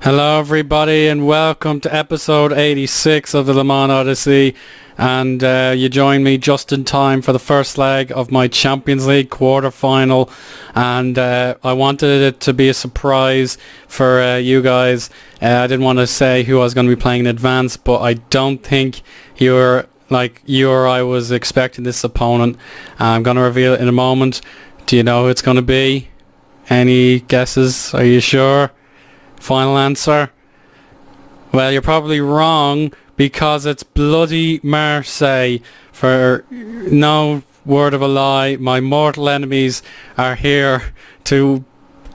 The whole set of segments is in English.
Hello everybody and welcome to episode 86 of the Le Mans Odyssey, and you join me just in time for the first leg of my Champions League quarter-final, and I wanted it to be a surprise for you guys. I didn't want to say who I was going to be playing in advance, but I don't think you or I was expecting this opponent. I'm going to reveal it in a moment. Do you know who it's going to be? Any guesses? Are you sure? Final answer? Well, you're probably wrong, because it's bloody Marseille. For no word of a lie, my mortal enemies are here to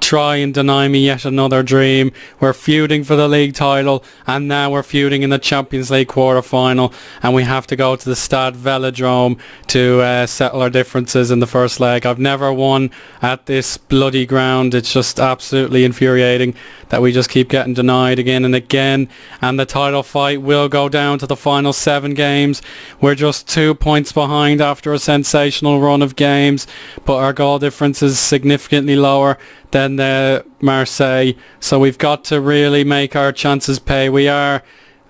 try and deny me yet another dream. We're feuding for the league title, and now we're feuding in the Champions League quarter-final, and we have to go to the Stade Velodrome to settle our differences in the first leg. I've never won at this bloody ground. It's just absolutely infuriating that we just keep getting denied again and again, and the title fight will go down to the final 7 games. We're just 2 points behind after a sensational run of games, but our goal difference is significantly lower than Marseille, so we've got to really make our chances pay. We are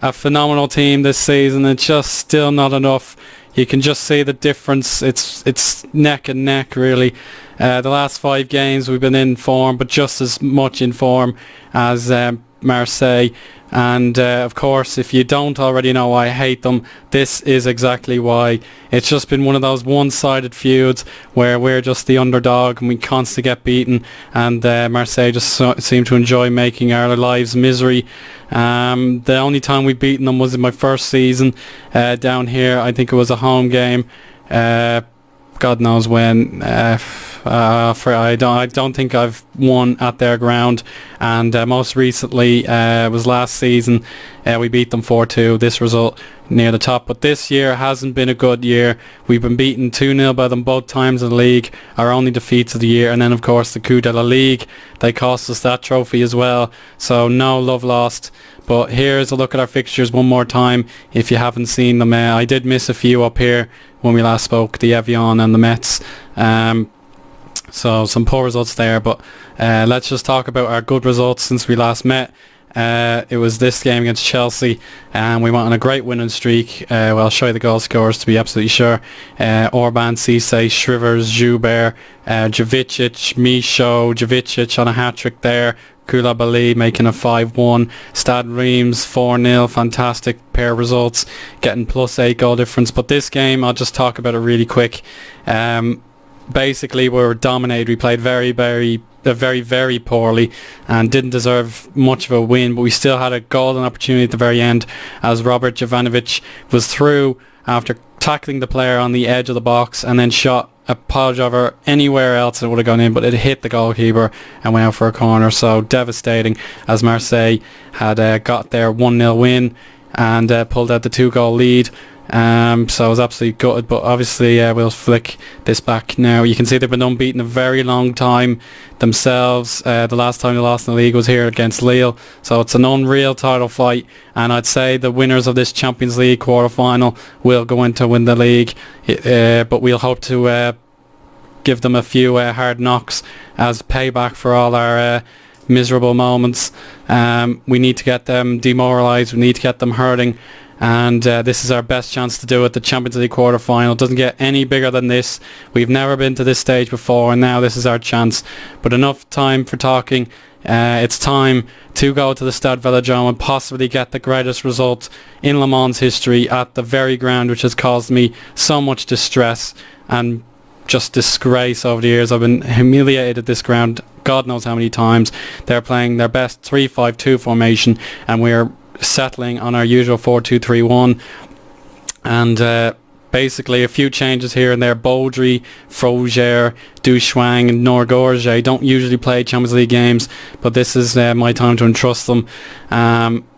a phenomenal team this season. It's just still not enough. You can just see the difference. It's neck and neck, really. The last 5 games we've been in form, but just as much in form as Marseille. And of course, if you don't already know why I hate them, this is exactly why. It's just been one of those one-sided feuds where we're just the underdog and we constantly get beaten, and Marseille just seem to enjoy making our lives misery. The only time we've beaten them was in my first season down here. I think it was a home game. God knows when. I don't think I've won at their ground, and most recently was last season. We beat them 4-2. This result near the top, but this year hasn't been a good year. We've been beaten 2-0 by them both times in the league, our only defeats of the year, and then of course the Coup de la Ligue, they cost us that trophy as well, so no love lost. But here's a look at our fixtures one more time if you haven't seen them. I did miss a few up here when we last spoke, the Evian and the Mets. So some poor results there, but let's just talk about our good results since we last met. It was this game against Chelsea, and we went on a great winning streak. Well, I'll show you the goal scorers to be absolutely sure. Orban, Cisse, Shrivers, Joubert, Javicic, Micho, Javicic on a hat-trick there. Koulibaly making a 5-1. Stade Reims 4-0. Fantastic pair of results, getting +8 goal difference. But this game, I'll just talk about it really quick. Basically, we were dominated. We played very, very poorly and didn't deserve much of a win, but we still had a golden opportunity at the very end as Robert Jovanovic was through after tackling the player on the edge of the box and then shot a pile driver anywhere else it would have gone in, but it hit the goalkeeper and went out for a corner. So devastating, as Marseille had got their 1-0 win and pulled out the 2-goal lead. So I was absolutely gutted, but obviously we'll flick this back now. You can see they've been unbeaten a very long time themselves. The last time they lost in the league was here against Lille, so it's an unreal title fight, and I'd say the winners of this Champions League quarter-final will go in to win the league, but we'll hope to give them a few hard knocks as payback for all our miserable moments. We need to get them demoralised, we need to get them hurting, and this is our best chance to do it. The Champions League quarter-final doesn't get any bigger than this. We've never been to this stage before, and now this is our chance. But enough time for talking. It's time to go to the Stade Velodrome and possibly get the greatest result in Le Mans history at the very ground which has caused me so much distress and just disgrace over the years. I've been humiliated at this ground God knows how many times. They're playing their best 3-5-2 formation, and we're settling on our usual 4-2-3-1, and basically a few changes here and there. Baudry, Froger, Duchouin and Norgorge don't usually play Champions League games, but this is my time to entrust them.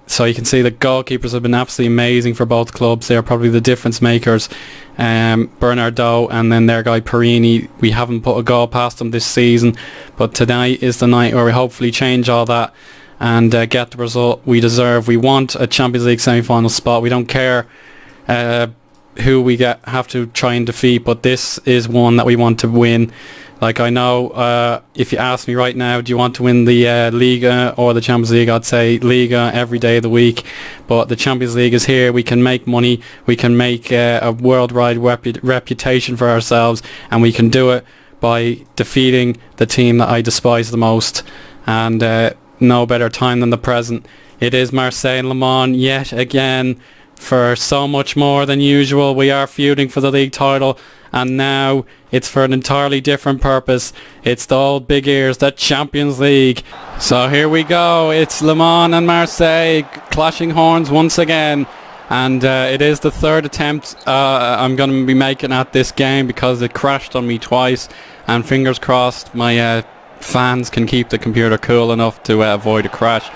So you can see the goalkeepers have been absolutely amazing for both clubs. They're probably the difference makers. Bernardo and then their guy Perini, we haven't put a goal past them this season, but tonight is the night where we hopefully change all that and get the result we deserve. We want a Champions League semi-final spot. We don't care who we have to try and defeat, but this is one that we want to win. Like, I know if you ask me right now, do you want to win the Liga or the Champions League, I'd say Liga every day of the week. But the Champions League is here. We can make money. We can make a worldwide reputation for ourselves, and we can do it by defeating the team that I despise the most. And no better time than the present. It is Marseille and Le Mans yet again for so much more than usual. We are feuding for the league title, and now it's for an entirely different purpose. It's the old big ears, the Champions League. So here we go. It's Le Mans and Marseille clashing horns once again. And it is the third attempt I'm going to be making at this game because it crashed on me twice. And fingers crossed my fans can keep the computer cool enough to avoid a crash.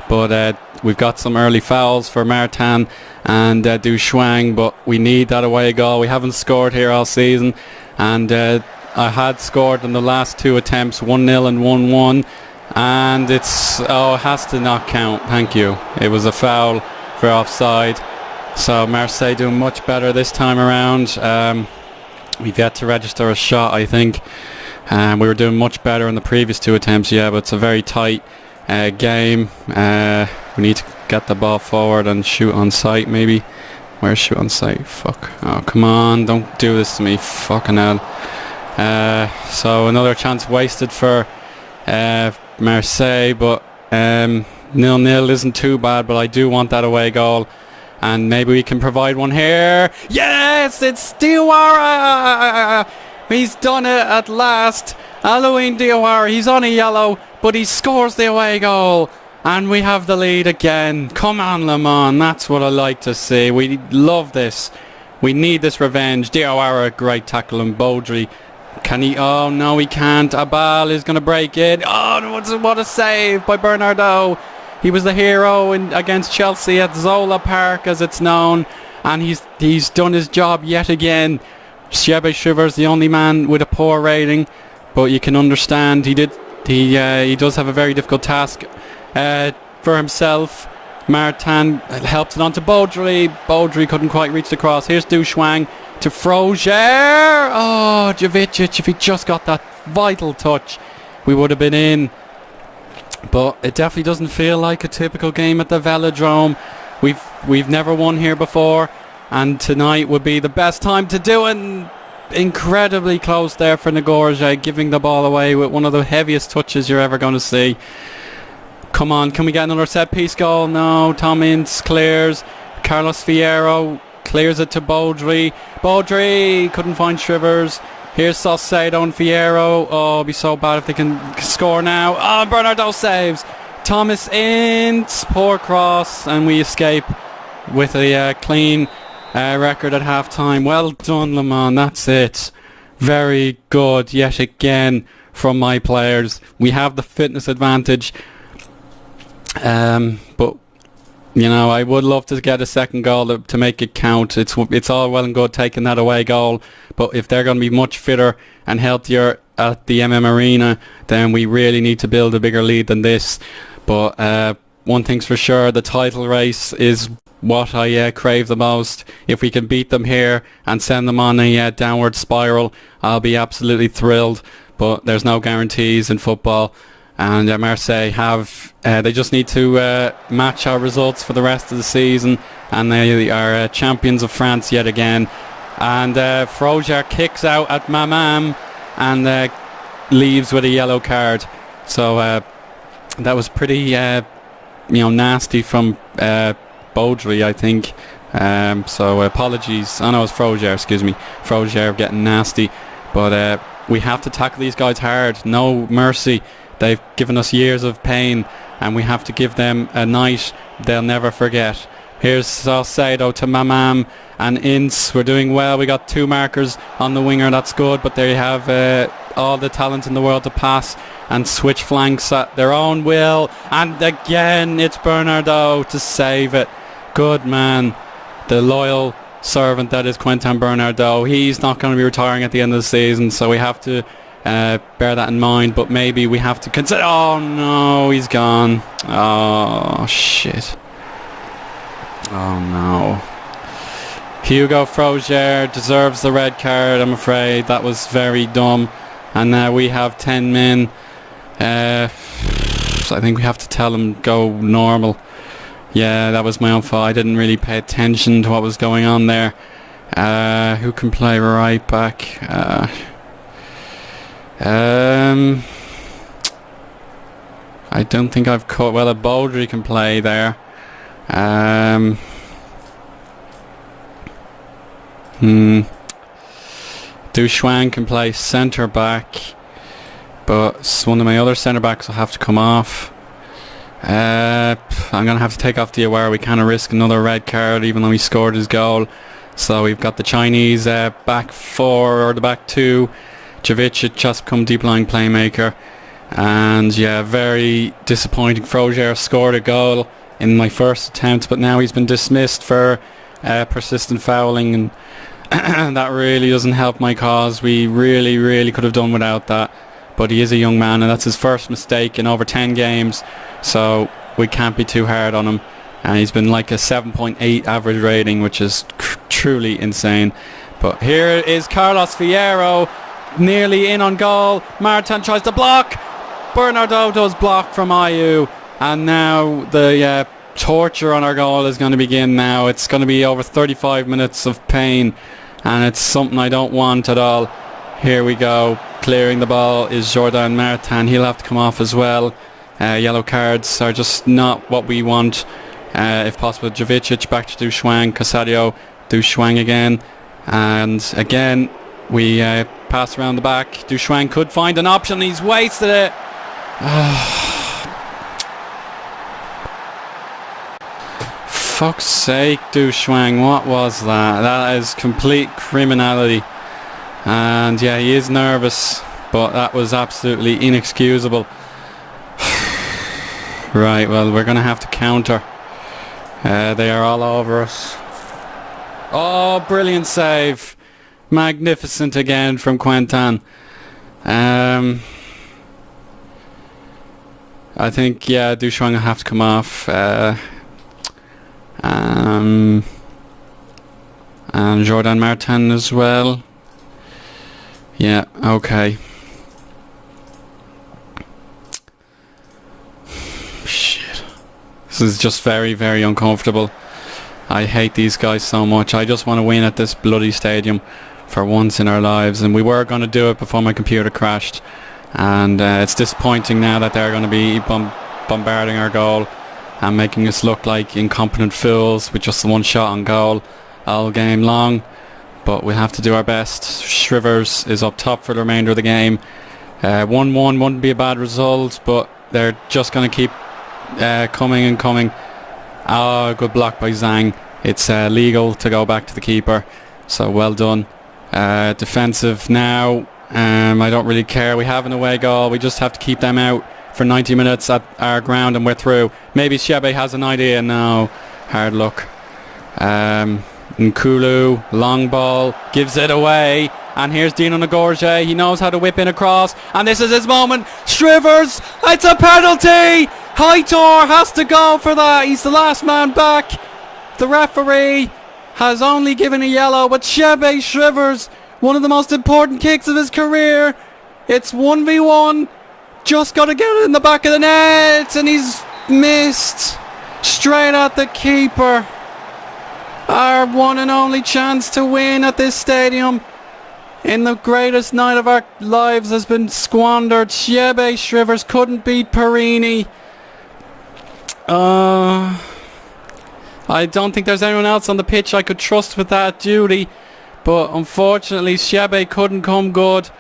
But we've got some early fouls for Martin and Duchouin, but we need that away goal. We haven't scored here all season, and I had scored in the last two attempts, 1-0 and 1-1, and it has to not count. Thank you. It was a foul for offside. So Marseille doing much better this time around. We've yet to register a shot, I think. We were doing much better in the previous two attempts, yeah, but it's a very tight game. We need to get the ball forward and shoot on sight, maybe. Where's shoot on sight? Fuck. Oh, come on, don't do this to me. Fucking hell. So another chance wasted for Marseille, but 0-0 isn't too bad, but I do want that away goal, and maybe we can provide one here. Yes, it's Diawara! He's done it at last. Halloween Diawara, he's on a yellow, but he scores the away goal, and we have the lead again. Come on, Le Mans, that's what I like to see. We love this. We need this revenge. Diawara, great tackle, and Baudry. Can he? Oh no, he can't. Abal is going to break it. Oh, what a save by Bernardo. He was the hero against Chelsea at Zola Park, as it's known, and he's done his job yet again. Shebe Shivers, the only man with a poor rating, but you can understand he does have a very difficult task for himself. Martin helped it on to Baudry. Baudry couldn't quite reach the cross. Here's Duchouin to Froger. Oh, Jovic, if he just got that vital touch, we would have been in. But it definitely doesn't feel like a typical game at the Velodrome. We've never won here before, and tonight would be the best time to do it. Incredibly close there for Ngorje, giving the ball away with one of the heaviest touches you're ever going to see. Come on, can we get another set piece goal? No, Tom Ince clears. Carlos Fierro clears it to Baudry. Baudry couldn't find Shivers. Here's Salcedo and Fierro. Oh, it'd be so bad if they can score now. Oh, Bernardo saves. Thomas Ince, poor cross, and we escape with a clean record at half-time. Well done, Le Mans. That's it. Very good yet again from my players. We have the fitness advantage. But you know, I would love to get a second goal to make it count. It's all well and good taking that away goal, but if they're going to be much fitter and healthier at the Arena, then we really need to build a bigger lead than this. But one thing's for sure, the title race is what I crave the most. If we can beat them here and send them on a downward spiral, I'll be absolutely thrilled. But there's no guarantees in football. And Marseille they just need to match our results for the rest of the season, and they are champions of France yet again. And Froger kicks out at Mamam and leaves with a yellow card. So that was pretty nasty from Baudry, I think. So apologies. Oh no, it's Froger, excuse me. Froger getting nasty. But we have to tackle these guys hard. No mercy. They've given us years of pain, and we have to give them a night they'll never forget. Here's Salcedo to Mamam and Ince. We're doing well. We got two markers on the winger. That's good, but they have all the talent in the world to pass and switch flanks at their own will. And again, it's Bernardo to save it. Good man. The loyal servant that is Quentin Bernardo. He's not going to be retiring at the end of the season, so we have to bear that in mind. But maybe we have to consider... Oh no, he's gone. Oh shit. Oh no. Hugo Froger deserves the red card, I'm afraid. That was very dumb. and now we have 10 men. So I think we have to tell him go normal. Yeah, that was my own fault. I didn't really pay attention to what was going on there. Who can play right back? I don't think I've caught. Well, a Baudry can play there. Duchouin can play centre back, but one of my other centre backs will have to come off. I'm going to have to take off Diawara. We can't risk another red card even though he scored his goal. So we've got the Chinese back four, or the back two. Jovic just become deep line playmaker. And yeah, very disappointing. Froger scored a goal in my first attempt, but now he's been dismissed for persistent fouling, and that really doesn't help my cause. We really could have done without that, but he is a young man and that's his first mistake in over 10 games, so we can't be too hard on him. And he's been like a 7.8 average rating, which is truly insane. But here is Carlos Fierro, nearly in on goal. Martin tries to block. Bernardo does block from Ayew, and now the torture on our goal is going to begin now. It's going to be over 35 minutes of pain, and it's something I don't want at all. Here we go. Clearing the ball is Jordan Martin. He'll have to come off as well. Yellow cards are just not what we want. If possible, Jovic back to Duchouin. Casadio, Duchouin again, and again we pass around the back. Duchouin could find an option. He's wasted it. Fuck's sake, Duchouin, what was that? That is complete criminality. And yeah, he is nervous, but that was absolutely inexcusable. Right, well, we're going to have to counter. They are all over us. Oh, brilliant save. Magnificent again from Quentin. I think, yeah, Duchouin will have to come off. And Jordan Martin as well. Yeah, okay. Shit. This is just very uncomfortable. I hate these guys so much. I just want to win at this bloody stadium for once in our lives, and we were going to do it before my computer crashed, and it's disappointing now that they're going to be bombarding our goal and making us look like incompetent fools with just the one shot on goal all game long. But we'll have to do our best. Shrivers is up top for the remainder of the game. 1-1 wouldn't be a bad result, but they're just going to keep coming and coming. Oh, good block by Zhang. It's legal to go back to the keeper, so well done. Defensive now. I don't really care. We have an away goal. We just have to keep them out for 90 minutes at our ground and we're through. Maybe Shebe has an idea. No, hard luck. Nkulu, long ball, gives it away, and here's Dino Ngorje. He knows how to whip in across, and this is his moment. Shrivers, it's a penalty. Hightor has to go for that. He's the last man back. The referee has only given a yellow, but Shebe Shrivers, one of the most important kicks of his career. It's 1v1. Just got to get it in the back of the net, and he's missed straight at the keeper. Our one and only chance to win at this stadium in the greatest night of our lives has been squandered. Shebe Shrivers couldn't beat Perini. I don't think there's anyone else on the pitch I could trust with that duty, but unfortunately Shebe couldn't come good.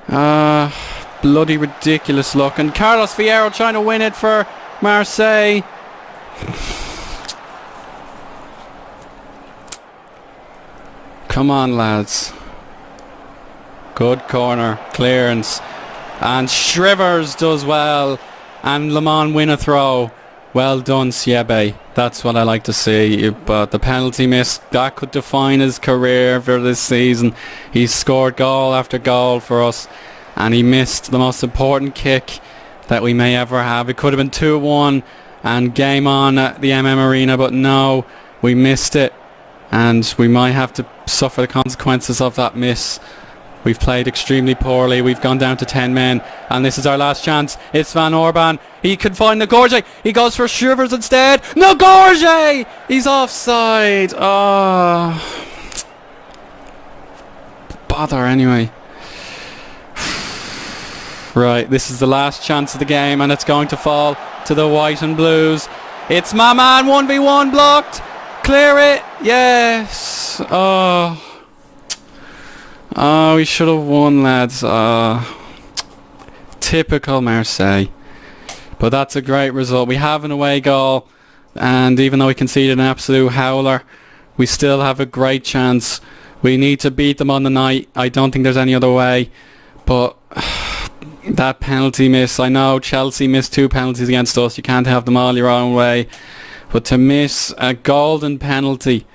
Bloody ridiculous look. And Carlos Fierro trying to win it for Marseille. Come on, lads. Good corner clearance, and Shrivers does well, and Le Mans win a throw. Well done, Shebe. That's what I like to see. But the penalty miss, that could define his career for this season. He's scored goal after goal for us, and he missed the most important kick that we may ever have. It could have been 2-1 and game on at the Arena, but no, we missed it, and we might have to suffer the consequences of that miss. We've played extremely poorly. We've gone down to 10 men, and this is our last chance. It's Van Orban. He can find Nagorje. He goes for Shivers instead. Nagorje! He's offside. Oh, bother anyway. Right, this is the last chance of the game, and it's going to fall to the white and blues. It's my man, 1v1 blocked. Clear it. Yes. Oh, we should have won, lads. Typical Marseille. But that's a great result. We have an away goal, and even though we conceded an absolute howler, we still have a great chance. We need to beat them on the night. I don't think there's any other way. But that penalty miss, I know Chelsea missed 2 penalties against us. You can't have them all your own way. But to miss a golden penalty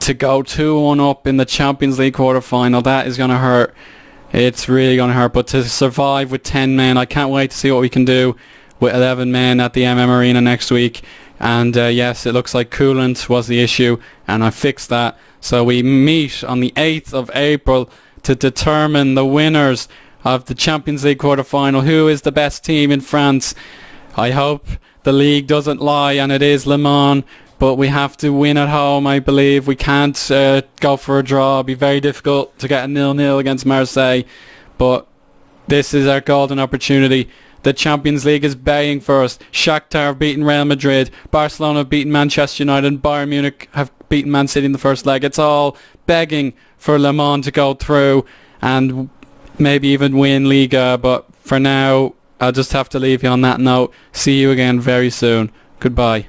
to go 2-1 up in the Champions League quarter-final, that is going to hurt. It's really going to hurt. But to survive with 10 men, I can't wait to see what we can do with 11 men at the Arena next week. And yes, it looks like coolant was the issue, and I fixed that. So we meet on the 8th of April to determine the winners of the Champions League quarter-final. Who is the best team in France? I hope the league doesn't lie and it is Le Mans. But we have to win at home, I believe. We can't go for a draw. It'll be very difficult to get a 0-0 against Marseille. But this is our golden opportunity. The Champions League is baying for us. Shakhtar have beaten Real Madrid. Barcelona have beaten Manchester United. And Bayern Munich have beaten Man City in the first leg. It's all begging for Le Mans to go through and maybe even win Liga. But for now, I'll just have to leave you on that note. See you again very soon. Goodbye.